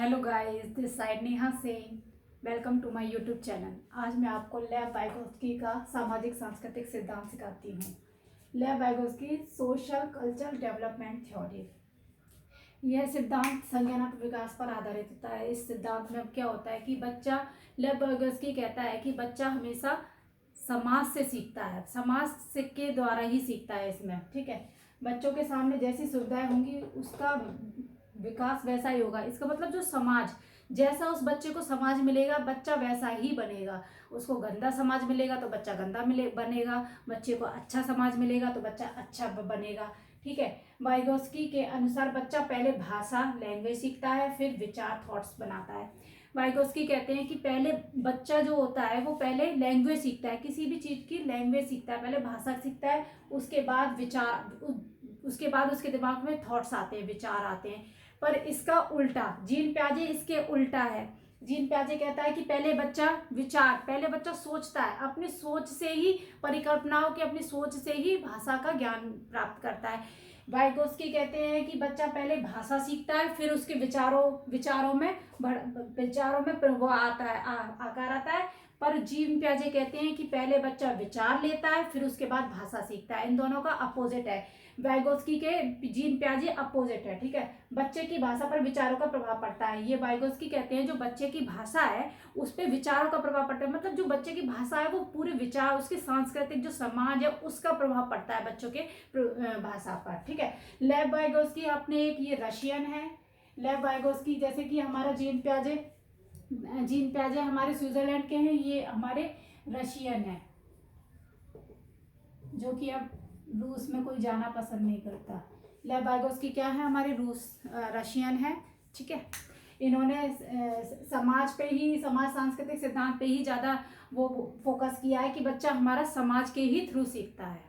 Hello guys, this side Neha Singh. Welcome to my YouTube channel. आज मैं आपको लेव वाइगोत्स्की का सामाजिक सांस्कृतिक सिद्धांत सिखाती हूँ। लेव Vygotsky social cultural development theory. यह सिद्धांत संज्ञानात्मक विकास पर आधारित होता है। इस सिद्धांत में अब क्या होता है कि बच्चा, लेव वाइगोत्स्की कहता है कि बच्चा हमेशा समाज से सीखता है, समाज के द्वारा ही सीखता है इसमें। ठीक है, बच्चों के सामने जैसी सुविधाएं होंगी उसका विकास वैसा ही होगा। इसका मतलब जो समाज, जैसा उस बच्चे को समाज मिलेगा बच्चा वैसा ही बनेगा। उसको गंदा समाज मिलेगा तो बच्चा गंदा बनेगा, बच्चे को अच्छा समाज मिलेगा तो बच्चा अच्छा बनेगा। ठीक है, वाइगोत्स्की के अनुसार बच्चा पहले भाषा लैंग्वेज सीखता है, फिर विचार थॉट्स बनाता है। वाइगोत्स्की कहते हैं कि पहले बच्चा जो होता है वो पहले लैंग्वेज सीखता है, किसी भी चीज़ की लैंग्वेज सीखता है, पहले भाषा सीखता है, उसके बाद विचार, उसके बाद उसके दिमाग में थॉट्स आते हैं, विचार आते हैं। पर इसका उल्टा जीन प्याजे इसके उल्टा है। जीन प्याजे कहता है कि पहले बच्चा सोचता है, अपनी सोच से ही, परिकल्पनाओं की अपनी सोच से ही भाषा का ज्ञान प्राप्त करता है। वाइगोत्स्की कहते हैं कि बच्चा पहले भाषा सीखता है, फिर उसके विचारों में वो आता है, आकार आता है। पर जीन प्याजे कहते हैं कि पहले बच्चा विचार लेता है, फिर उसके बाद भाषा सीखता है। इन दोनों का अपोजिट है। वाइगोत्स्की के जीन प्याजे अपोजिट है। ठीक है, बच्चे की भाषा पर विचारों का प्रभाव पड़ता है। ये वाइगोत्स्की कहते हैं जो बच्चे की भाषा है उस पर विचारों का प्रभाव पड़ता है। मतलब जो बच्चे की भाषा है वो पूरे विचार, उसके सांस्कृतिक जो समाज है उसका प्रभाव पड़ता है बच्चों के भाषा पर। ठीक है, लेव वाइगोत्स्की अपने एक ये रशियन है। लेव वाइगोत्स्की जैसे कि हमारा जीन प्याजे हमारे स्विट्जरलैंड के हैं, ये हमारे रशियन है, जो कि अब रूस में कोई जाना पसंद नहीं करता। लेव वाइगोत्स्की क्या है, हमारे रशियन है। ठीक है, इन्होंने समाज सांस्कृतिक सिद्धांत पे ही ज़्यादा वो फोकस किया है कि बच्चा हमारा समाज के ही थ्रू सीखता है।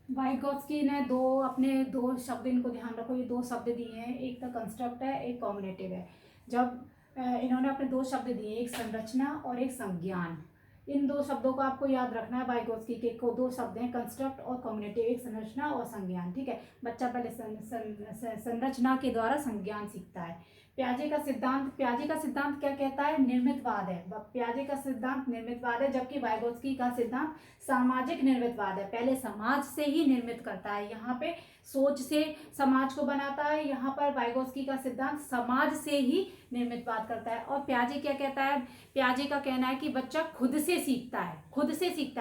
वाइगोत्स्की ने अपने दो शब्द, इनको ध्यान रखो, ये दो शब्द दिए हैं, एक तो कंस्ट्रक्ट है, एक कॉग्निटिव है। जब इन्होंने अपने दो शब्द दिए, एक संरचना और एक संज्ञान। इन दो शब्दों को आपको याद रखना है। वाइगोत्स्की के दो शब्द हैं, कंस्ट्रक्ट और कॉग्निटिव, एक संरचना और संज्ञान। ठीक है, बच्चा पहले संरचना के द्वारा संज्ञान सीखता है। प्याजे का सिद्धांत क्या कहता है, निर्मितवाद है। प्याजे का सिद्धांत निर्मितवाद है, जबकि वाइगोत्स्की का सिद्धांत सामाजिक निर्मितवाद है। पहले समाज से ही निर्मित करता है, यहाँ पे सोच से समाज को बनाता है। यहाँ पर वाइगोत्स्की का सिद्धांत समाज से ही निर्मितवाद करता है। और प्याजे क्या कहता है, प्याजे का कहना है कि बच्चा खुद से सीखता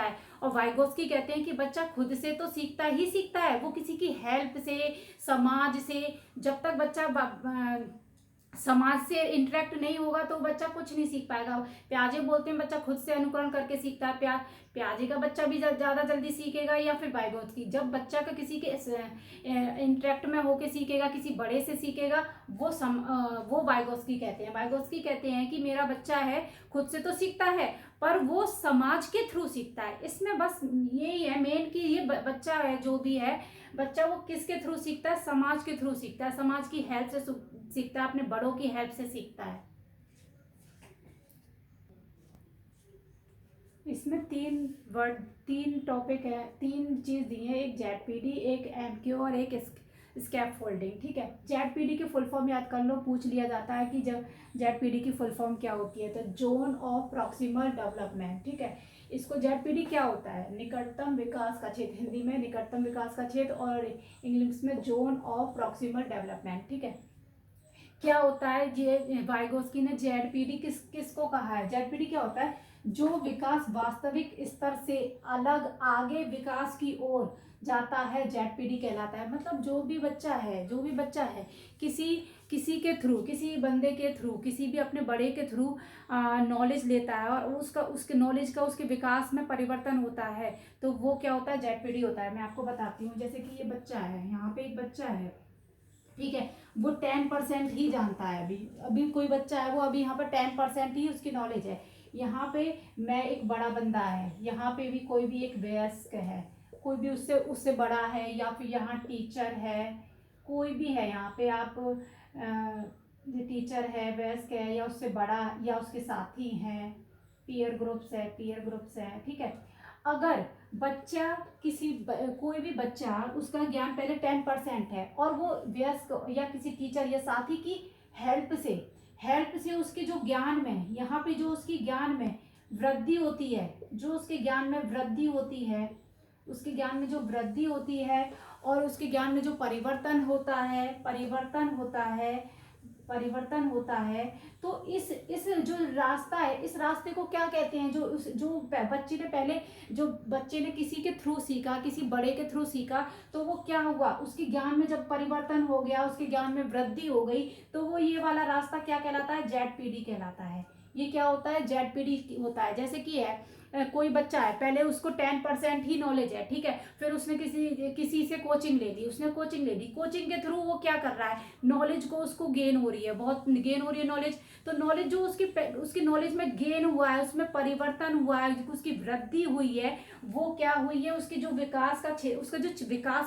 है। और वाइगोत्स्की कहते हैं कि बच्चा खुद से तो सीखता है, वो किसी की हेल्प से, समाज से, जब तक बच्चा समाज से इंटरेक्ट नहीं होगा तो बच्चा कुछ नहीं सीख पाएगा। प्याजे बोलते हैं बच्चा खुद से अनुकरण करके सीखता है। प्याजे का बच्चा भी ज़्यादा जल्दी सीखेगा, या फिर वाइगोत्स्की, जब बच्चा का किसी के इंटरेक्ट में होके सीखेगा, किसी बड़े से सीखेगा, वो वाइगोत्स्की कहते हैं। वाइगोत्स्की कहते हैं कि मेरा बच्चा है खुद से तो सीखता है, पर वो समाज के थ्रू सीखता है। इसमें बस यही है मेन कि ये बच्चा है, जो भी है बच्चा, वो किसके थ्रू सीखता है, समाज के थ्रू सीखता है, समाज की हेल्प से सीखता है, अपने बड़ों की हेल्प से सीखता है। इसमें तीन टॉपिक है, तीन चीज दी है, एक जेडपीडी, एक एमक्यू और एक स्कैप फोल्डिंग। ठीक है, जेडपीडी की फुल फॉर्म याद कर लो, पूछ लिया जाता है कि जब जेडपीडी की फुल फॉर्म क्या होती है, तो जोन ऑफ प्रॉक्सिमल डेवलपमेंट। ठीक है, इसको जेडपीडी क्या होता है, निकटतम विकास का क्षेत्र, हिंदी में निकटतम विकास का क्षेत्र, और इंग्लिश में जोन ऑफ प्रॉक्सिमल डेवलपमेंट। ठीक है, क्या होता है, ये वाइगोत्स्की ने जेडपीडी किसको कहा है, जेडपीडी क्या होता है, जो विकास वास्तविक स्तर से अलग आगे विकास की ओर जाता है, जेडपीडी कहलाता है। मतलब जो भी बच्चा है किसी के थ्रू, किसी बंदे के थ्रू, किसी भी अपने बड़े के थ्रू नॉलेज लेता है, और उसके नॉलेज का उसके विकास में परिवर्तन होता है, तो वो क्या होता है, जेडपीडी होता है। मैं आपको बताती हूँ, जैसे कि ये बच्चा है, यहाँ पे एक बच्चा है। ठीक है, वो 10% ही जानता है। अभी कोई बच्चा है, वो अभी यहाँ पर 10% ही उसकी नॉलेज है। यहाँ पे मैं एक बड़ा बंदा है, यहाँ पे भी कोई भी एक वयस्क है, कोई भी उससे उससे बड़ा है, या फिर यहाँ टीचर है, कोई भी है, यहाँ पे आप टीचर है, वयस्क है, या उससे बड़ा, या उसके साथी हैं, पीयर ग्रुप्स है। ठीक है, अगर बच्चा कोई भी बच्चा, उसका ज्ञान पहले 10% है, और वो वयस्क या किसी टीचर या साथी की हेल्प से उसके जो ज्ञान में, यहाँ पे जो उसकी ज्ञान में वृद्धि होती है, जो उसके ज्ञान में वृद्धि होती है, उसके ज्ञान में जो वृद्धि होती है और उसके ज्ञान में जो परिवर्तन होता है, तो इस जो रास्ता है, इस रास्ते को क्या कहते हैं? जो बच्चे ने किसी के थ्रू सीखा, किसी बड़े के थ्रू सीखा, तो वो क्या हुआ, उसके ज्ञान में जब परिवर्तन हो गया, उसके ज्ञान में वृद्धि हो गई, तो वो ये वाला रास्ता क्या कहलाता है? ZPD कहलाता है। ये क्या होता है? ZPD होता है। जैसे कि है कोई बच्चा है, पहले उसको 10% ही नॉलेज है, ठीक है, फिर उसने किसी से कोचिंग ले ली, कोचिंग के थ्रू वो क्या कर रहा है? नॉलेज को उसको गेन हो रही है, बहुत गेन हो रही है नॉलेज। तो नॉलेज जो उसकी नॉलेज में गेन हुआ है, उसमें परिवर्तन हुआ है, उसकी वृद्धि हुई है, वो क्या हुई है? उसका जो विकास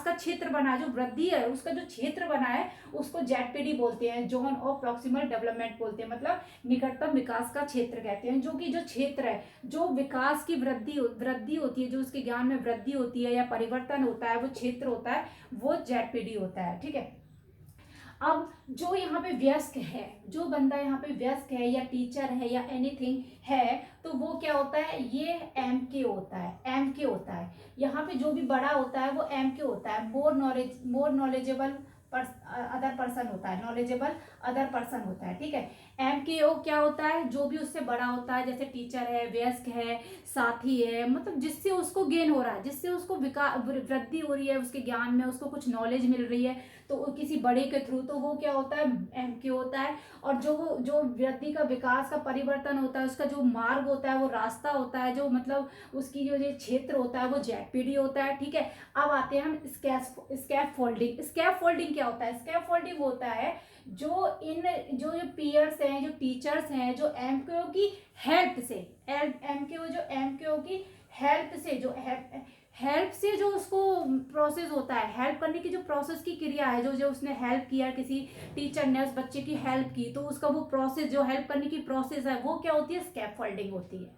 का क्षेत्र बना है, जो वृद्धि है, उसका जो क्षेत्र बना है, उसको ZPD बोलते हैं, जोन ऑफ प्रॉक्सिमल डेवलपमेंट बोलते हैं, मतलब निकटतम विकास का क्षेत्र कहते हैं। जो क्षेत्र है, जो विकास की वृद्धि होती है, जो उसके ज्ञान में वृद्धि होती है या परिवर्तन होता है, वो क्षेत्र होता है, वो ZPD होता है, ठीक है। अब जो यहाँ पे वयस्क है, जो बंदा यहाँ पे वयस्क है या टीचर है या एनीथिंग है, तो वो क्या होता है? ये MK होता है। यहाँ पे जो भी बड़ा होता है वो MK होता है, मोर नॉलेजेबल अदर पर्सन होता है, ठीक है। MKO क्या होता है? जो भी उससे बड़ा होता है, जैसे टीचर है, वयस्क है, साथी है, मतलब जिससे उसको गेन हो रहा है, जिससे उसको वृद्धि हो रही है उसके ज्ञान में, उसको कुछ नॉलेज मिल रही है, तो किसी बड़े के थ्रू, तो वो क्या होता है? MK होता है। और जो वृद्धि का, विकास का परिवर्तन होता है, उसका जो मार्ग होता है, वो रास्ता होता है, जो मतलब उसकी जो ये क्षेत्र होता है, वो ZPD होता है, ठीक है। अब आते हैं हम स्कैफ फोल्डिंग क्या होता है? स्कैफ फोल्डिंग होता है जो पीयर्स हैं, जो टीचर्स हैं, जो MKO की हेल्प से, MKO की हेल्प से जो उसको प्रोसेस होता है, हेल्प करने की जो प्रोसेस की क्रिया है, जो उसने हेल्प किया, किसी टीचर ने उस बच्चे की हेल्प की, तो उसका वो प्रोसेस, जो हेल्प करने की प्रोसेस है, वो क्या होती है? स्कैफोल्डिंग होती है।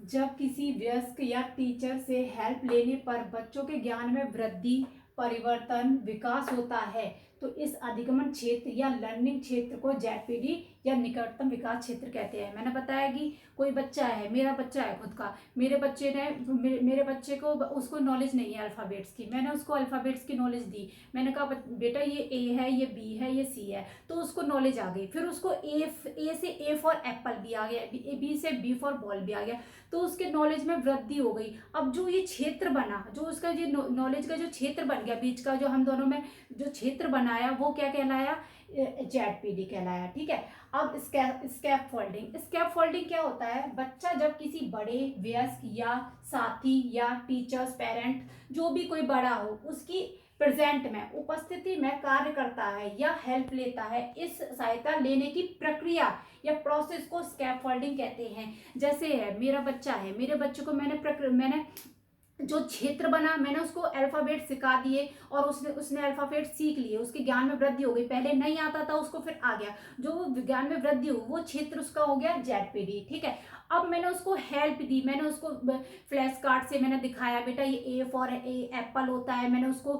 जब किसी वयस्क या टीचर से हेल्प लेने पर बच्चों के ज्ञान में वृद्धि, परिवर्तन, विकास होता है, तो इस अधिगमन क्षेत्र या लर्निंग क्षेत्र को ZPD या निकटतम विकास क्षेत्र कहते हैं। मैंने बताया कि कोई बच्चा है, मेरा बच्चा है खुद का, मेरे बच्चे को उसको नॉलेज नहीं है अल्फ़ाबेट्स की, मैंने उसको अल्फ़ाबेट्स की नॉलेज दी, मैंने कहा बेटा ये A है, ये B है, ये C है, तो उसको नॉलेज आ गई। फिर उसको A से A फॉर एप्पल भी आ गया, B से B फॉर बॉल भी आ गया, तो उसके नॉलेज में वृद्धि हो गई। अब जो ये क्षेत्र बना, जो उसका ये नॉलेज का जो क्षेत्र बन गया, बीच का जो हम दोनों में जो क्षेत्र बनाया, वो क्या कहलाया? ZPD कहलाया, ठीक है। अब स्कैप फोल्डिंग क्या होता है? बच्चा जब किसी बड़े, वयस्क या साथी या टीचर्स, पेरेंट, जो भी कोई बड़ा हो, उसकी प्रेजेंट में, उपस्थिति में कार्य करता है या हेल्प लेता है, इस सहायता लेने की प्रक्रिया या प्रोसेस को स्कैफोल्डिंग कहते हैं। जैसे है, मेरा बच्चा है, मेरे बच्चे को मैंने जो क्षेत्र बना, मैंने उसको अल्फाबेट सिखा दिए और उसने अल्फाबेट सीख लिए, उसके ज्ञान में वृद्धि हो गई, पहले नहीं आता था उसको, फिर आ गया, जो ज्ञान में वृद्धि हो, वो क्षेत्र उसका हो गया ZPD, ठीक है। अब मैंने उसको हेल्प दी, मैंने उसको फ्लैश कार्ड से मैंने दिखाया, बेटा ये A फॉर एप्पल होता है, मैंने उसको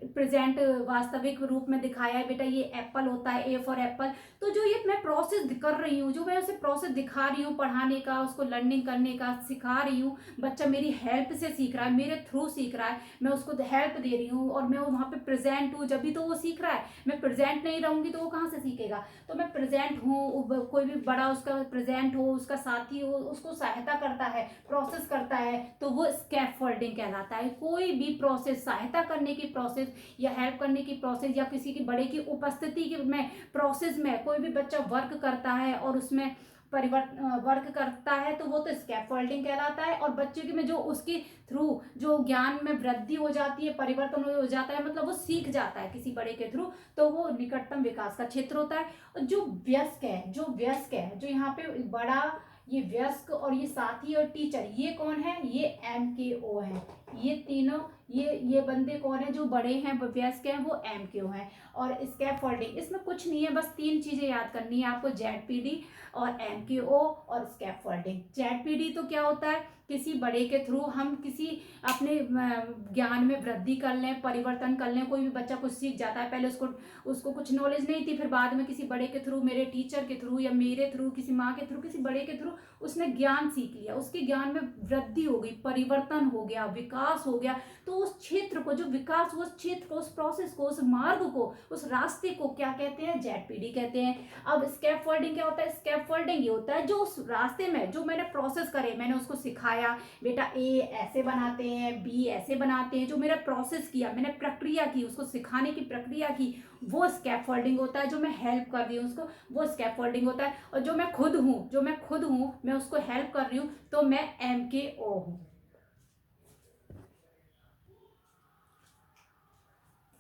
प्रेजेंट वास्तविक रूप में दिखाया है, बेटा ये एप्पल होता है, A फॉर एप्पल। तो जो ये मैं प्रोसेस कर रही हूँ, जो मैं उसे प्रोसेस दिखा रही हूँ, पढ़ाने का, उसको लर्निंग करने का सिखा रही हूँ, बच्चा मेरी हेल्प से सीख रहा है, मेरे थ्रू सीख रहा है, मैं उसको हेल्प दे रही हूँ और मैं वहाँ पे प्रेजेंट हूँ, जब भी तो वो सीख रहा है। मैं प्रेजेंट नहीं रहूंगी तो वो कहाँ से सीखेगा? तो मैं प्रेजेंट हूँ, कोई भी बड़ा उसका प्रेजेंट हो, उसका साथी हो, उसको सहायता करता है, प्रोसेस करता है, तो वो स्कैफोल्डिंग कहलाता है। कोई भी प्रोसेस, सहायता करने की प्रोसेस या हेल्प करने की प्रोसेस या किसी की बड़े की उपस्थिति में, प्रोसेस में कोई भी बच्चा वर्क करता है और उसमें वर्क करता है, तो वो तो स्कैफोल्डिंग कहलाता है। और बच्चे के में जो उसके थ्रू जो ज्ञान में वृद्धि हो जाती है, परिवर्तन हो जाता है, मतलब वो सीख जाता है किसी बड़े के थ्रू, तो वो निकटतम विकास का क्षेत्र होता है। और जो वयस्क है, जो यहाँ पे बड़ा, ये वयस्क और ये साथी और टीचर, ये कौन है? ये MKO है, ये तीनों ये बंदे कौन है जो बड़े हैं वयस्क हैं, वो MKO हैं। और स्कैप फोल्डिंग, इसमें कुछ नहीं है, बस 3 चीजें याद करनी है आपको, ZPD और MKO और स्कैप फोल्डिंग। ZPD तो क्या होता है, किसी बड़े के थ्रू हम किसी अपने ज्ञान में वृद्धि कर लें, परिवर्तन कर लें। कोई भी बच्चा कुछ सीख जाता है, पहले उसको कुछ नॉलेज नहीं थी, फिर बाद में किसी बड़े के थ्रू, मेरे टीचर के थ्रू या मेरे थ्रू, किसी माँ के थ्रू, किसी बड़े के थ्रू उसने ज्ञान सीख लिया, उसके ज्ञान में वृद्धि हो गई, परिवर्तन हो गया, विकास हो गया। तो उस क्षेत्र को, जो विकास हुआ, उस क्षेत्र को, उस प्रोसेस को, उस मार्ग को, उस रास्ते को क्या कहते हैं, ZPD कहते हैं। अब स्कैप फोल्डिंग क्या होता है, स्कैप फोल्डिंग ये होता है जो उस रास्ते में जो मैंने प्रोसेस करे, मैंने उसको सिखाया, बेटा A ऐसे बनाते हैं, B ऐसे बनाते हैं, जो मेरा प्रोसेस किया, मैंने प्रक्रिया की, उसको सिखाने की प्रक्रिया की, वो स्कैप फोल्डिंग होता है। जो मैं हेल्प कर रही हूँ उसको, वो स्कैप फोल्डिंग होता है। और जो मैं खुद हूँ, मैं उसको हेल्प कर रही हूँ, तो मैं MKO हूँ।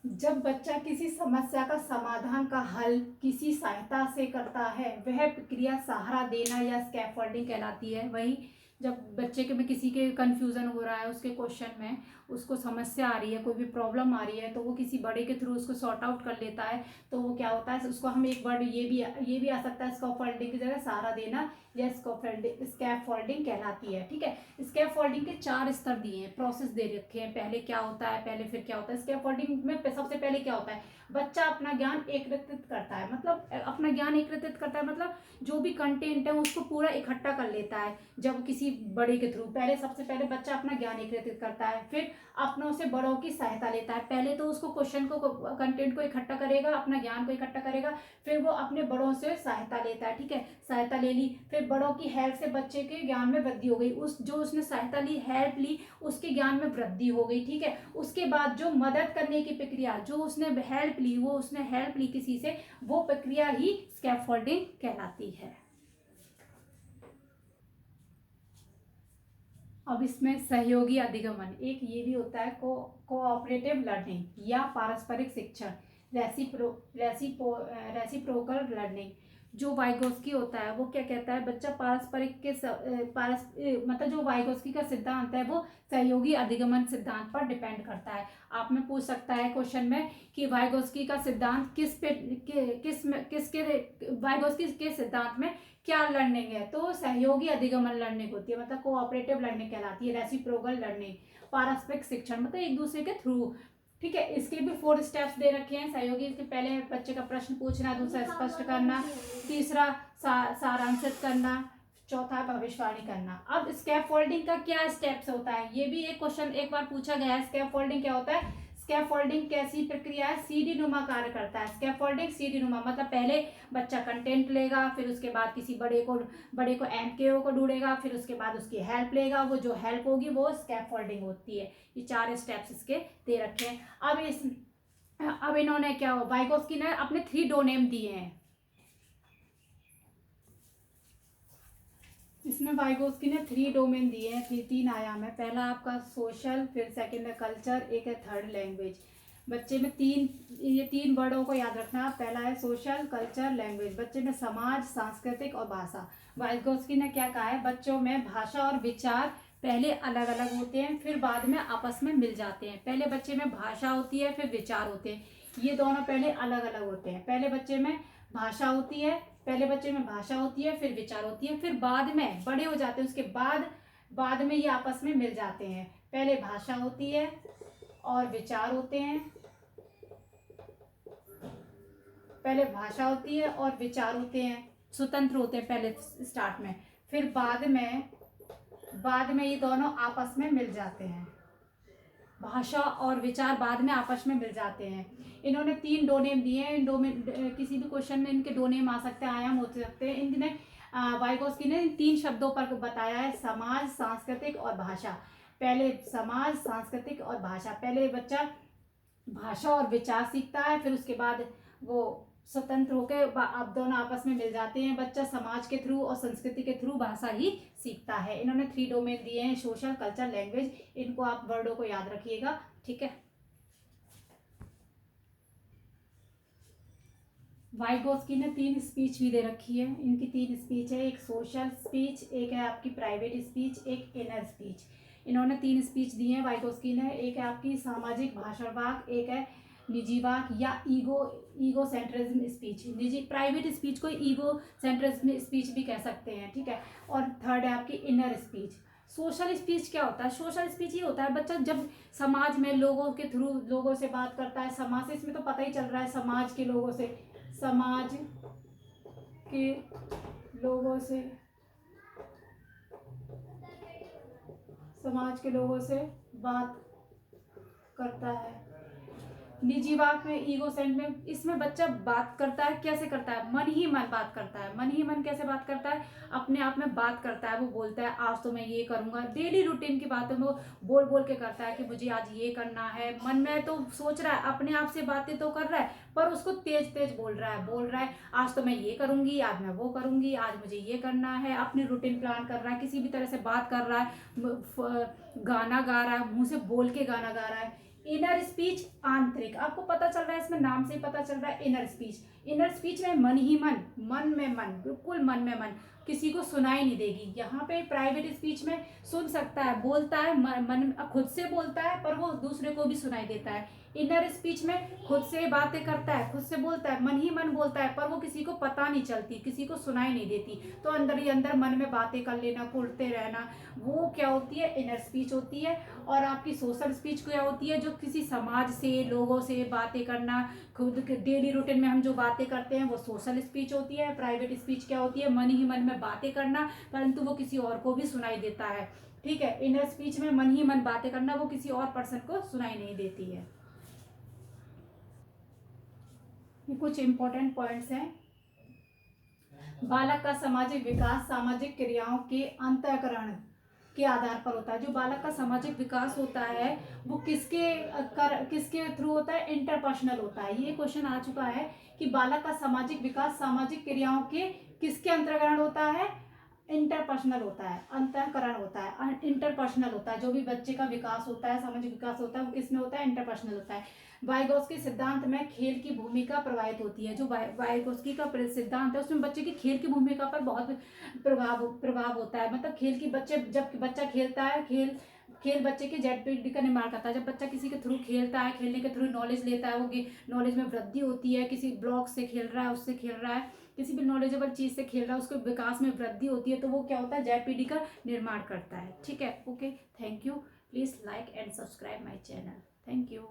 जब बच्चा किसी समस्या का समाधान का हल किसी सहायता से करता है, वह प्रक्रिया सहारा देना या स्कैफोल्डिंग कहलाती है। वही जब बच्चे के में किसी के कंफ्यूजन हो रहा है, उसके क्वेश्चन में उसको समस्या आ रही है, कोई भी प्रॉब्लम आ रही है, तो वो किसी बड़े के थ्रू उसको सॉर्ट आउट कर लेता है, तो वो क्या होता है, उसको हम एक वर्ड ये भी आ सकता है, स्कैफोल्डिंग की जगह सहारा देना, या स्कैफोल्डिंग कहलाती है। ठीक है, स्कैफोल्डिंग के 4 स्तर दिए हैं, प्रोसेस दे रखे हैं, पहले क्या होता है, पहले फिर क्या होता है। स्कैफोल्डिंग में सबसे पहले क्या होता है, बच्चा अपना ज्ञान एकत्रित करता है, मतलब अपना ज्ञान एकत्रित करता है, मतलब जो भी कंटेंट है उसको पूरा इकट्ठा कर लेता है। जब किसी बड़े के थ्रू, पहले सबसे पहले बच्चा अपना ज्ञान एकत्रित करता है, फिर अपनों से बड़ों की सहायता लेता है। पहले तो उसको क्वेश्चन को, कंटेंट को इकट्ठा करेगा, अपना ज्ञान को इकट्ठा करेगा, फिर वो अपने बड़ों से सहायता लेता है। ठीक है, सहायता ले ली, फिर बड़ों की हेल्प से बच्चे के ज्ञान में वृद्धि हो गई, उस जो उसने सहायता ली, हेल्प ली, उसके ज्ञान में वृद्धि हो गई। ठीक है, उसके बाद जो मदद करने की प्रक्रिया, जो उसने हेल्प ली, वो उसने हेल्प ली किसी से, वो प्रक्रिया ही स्कैफोल्डिंग कहलाती है। अब इसमें सहयोगी अधिगमन, एक ये भी होता है, कोऑपरेटिव लर्निंग या पारस्परिक शिक्षण, रेसिप्रोकल लर्निंग। जो वाइगोस्की होता है वो क्या कहता है, बच्चा पारस्परिक के मतलब जो वाइगोस्की का सिद्धांत है वो सहयोगी अधिगमन सिद्धांत पर डिपेंड करता है। आप में पूछ सकता है क्वेश्चन में कि वाइगोस्की का सिद्धांत किसके वाइगोस्की के सिद्धांत में क्या लर्निंग है, तो सहयोगी अधिगमन लर्निंग होती है, मतलब कोऑपरेटिव लर्निंग कहलाती है। रेसिप्रोकल लर्निंग, पारस्परिक शिक्षण, मतलब एक दूसरे के थ्रू। ठीक है, इसके भी 4 स्टेप्स दे रखे हैं सहयोगी के। पहले बच्चे का प्रश्न पूछना, दूसरा स्पष्ट करना, तीसरा सारांशित करना, चौथा भविष्यवाणी करना। अब स्कैफोल्डिंग का क्या स्टेप्स होता है, ये भी एक क्वेश्चन एक बार पूछा गया है। स्कैफोल्डिंग क्या होता है, स्कैफोल्डिंग कैसी प्रक्रिया है, सीढ़ी नुमा कार्य करता है। स्कैफोल्डिंग सीढ़ी नुमा, मतलब पहले बच्चा कंटेंट लेगा, फिर उसके बाद किसी बड़े को MKO को ढूंढेगा, फिर उसके बाद उसकी हेल्प लेगा, वो जो हेल्प होगी वो स्कैफोल्डिंग होती है। ये 4 स्टेप्स इसके दे रखे हैं। अब इन्होंने क्या, वाइगोस्की ने अपने 3 डोनेम दिए हैं। इसमें वाइगोस्की ने 3 डोमेन दिए हैं, 3 आयाम है। पहला आपका सोशल, फिर सेकंड है कल्चर, एक है थर्ड लैंग्वेज। बच्चे में ये 3 वर्डों को याद रखना। पहला है सोशल, कल्चर, लैंग्वेज। बच्चे में समाज, सांस्कृतिक और भाषा। वाइगोस्की ने क्या कहा है, बच्चों में भाषा और विचार पहले अलग अलग होते हैं, फिर बाद में आपस में मिल जाते हैं। पहले बच्चे में भाषा होती है, फिर विचार होते हैं, ये दोनों पहले अलग अलग होते हैं। पहले बच्चे में भाषा होती है, फिर विचार होती है, फिर बाद में बड़े हो जाते हैं, उसके बाद में ये आपस में मिल जाते हैं। पहले भाषा होती है और विचार होते हैं, पहले भाषा होती है और विचार होते हैं, स्वतंत्र होते हैं पहले स्टार्ट में, फिर बाद में ये दोनों आपस में मिल जाते हैं। भाषा और विचार बाद में आपस में मिल जाते हैं। इन्होंने 3 डोनेम दिए हैं। इन डोमेन, किसी भी क्वेश्चन में इनके डोनेम आ सकते हैं, आयाम हो सकते हैं। इनने वाइगोस्की ने 3 शब्दों पर बताया है, समाज, सांस्कृतिक और भाषा। पहले समाज, सांस्कृतिक और भाषा। पहले बच्चा भाषा और विचार सीखता है, फिर उसके बाद वो स्वतंत्र होकर अब दोनों आपस में मिल जाते हैं। बच्चा समाज के थ्रू और संस्कृति के थ्रू भाषा ही सीखता है। इन्होंने 3 डोमेन दिए हैं, सोशल, कल्चर, लैंग्वेज। इनको आप वर्डों को याद रखिएगा। ठीक है, वाइगोस्की ने 3 स्पीच भी दे रखी है। इनकी 3 स्पीच है, एक सोशल स्पीच, एक है आपकी प्राइवेट स्पीच, एक इनर स्पीच। इन्होंने 3 स्पीच दी हैं वाइगोस्की ने। एक है आपकी सामाजिक भाषण वाक, एक है निजी वाक या ईगो सेंट्रिज्म स्पीच। निजी प्राइवेट स्पीच को ईगो सेंट्रिज्म स्पीच भी कह सकते हैं, ठीक है। और थर्ड है आपकी इनर स्पीच। सोशल स्पीच क्या होता है? सोशल स्पीच ये होता है बच्चा जब समाज में लोगों के थ्रू लोगों से बात करता है। समाज से, इसमें तो पता ही चल रहा है समाज के लोगों से, समाज के लोगों से, समाज के लोगों से बात करता है। निजी वाक में, ईगो सेंट में, इसमें बच्चा बात करता है। कैसे करता है? मन ही मन बात करता है। मन ही मन कैसे बात करता है? अपने आप में बात करता है। वो बोलता है आज तो मैं ये करूंगा। डेली रूटीन की बातों में वो बोल बोल के करता है कि मुझे आज ये करना है। मन में तो सोच रहा है, अपने आप से बातें तो कर रहा है, पर उसको तेज तेज बोल रहा है आज तो मैं ये करूंगी, आज मैं वो करूंगी, आज मुझे ये करना है। अपनी रूटीन प्लान कर रहा है, किसी भी तरह से बात कर रहा है, गाना गा रहा है, मुंह से बोल के गाना गा रहा है। इनर स्पीच आंतरिक, आपको पता चल रहा है, इसमें नाम से ही पता चल रहा है इनर स्पीच। इनर स्पीच में मन ही मन, मन में मन, बिल्कुल मन में मन, किसी को सुनाई नहीं देगी। यहाँ पे प्राइवेट स्पीच में सुन सकता है, बोलता है, मन खुद से बोलता है, पर वो दूसरे को भी सुनाई देता है। इनर स्पीच में खुद से बातें करता है, खुद से बोलता है, मन ही मन बोलता है, पर वो किसी को पता नहीं चलती, किसी को सुनाई नहीं देती। तो अंदर ही अंदर मन में बातें कर लेना, कुड़ते रहना, वो क्या होती है? इनर स्पीच होती है। और आपकी सोशल स्पीच क्या होती है? जो किसी समाज से, लोगों से बातें करना, खुद के डेली रूटीन में हम जो बातें करते हैं वो सोशल स्पीच होती है। प्राइवेट स्पीच क्या होती है? मन ही मन में बातें करना, परंतु वो किसी और को भी सुनाई देता है, ठीक है। इनर स्पीच में मन ही मन बातें करना, वो किसी और पर्सन को सुनाई नहीं देती है। ये कुछ इंपॉर्टेंट पॉइंट्स हैं। बालक का सामाजिक विकास सामाजिक क्रियाओं के अंतःकरण के आधार पर होता है। जो बालक का सामाजिक विकास होता है वो किसके थ्रू होता है? इंटरपर्सनल होता है। ये क्वेश्चन आ चुका है कि बालक का सामाजिक विकास सामाजिक क्रियाओं के किसके अंतर्गत होता है? इंटरपर्सनल होता है, अंतःकरण होता है, इंटरपर्सनल होता है। जो भी बच्चे का विकास होता है, सामाजिक विकास होता है, वो किसमें होता है? इंटरपर्सनल होता है। वाइगोस्की सिद्धांत में खेल की भूमिका प्रभावित होती है। जो वाइगोस्की का सिद्धांत है उसमें बच्चे की खेल की भूमिका पर बहुत प्रभाव होता है। मतलब खेल की, बच्चे जब बच्चा खेलता है, खेल बच्चे के जेड का निर्माण करता है। जब बच्चा किसी के थ्रू खेलता है, खेलने के थ्रू नॉलेज लेता है, वो नॉलेज में वृद्धि होती है। किसी ब्लॉक से खेल रहा है, उससे खेल रहा है, किसी भी नॉलेजेबल चीज से खेल रहा है, उसके विकास में वृद्धि होती है। तो वो क्या होता है? जेड का निर्माण करता है, ठीक है। Okay, thank you. Please like and subscribe my channel. Thank you.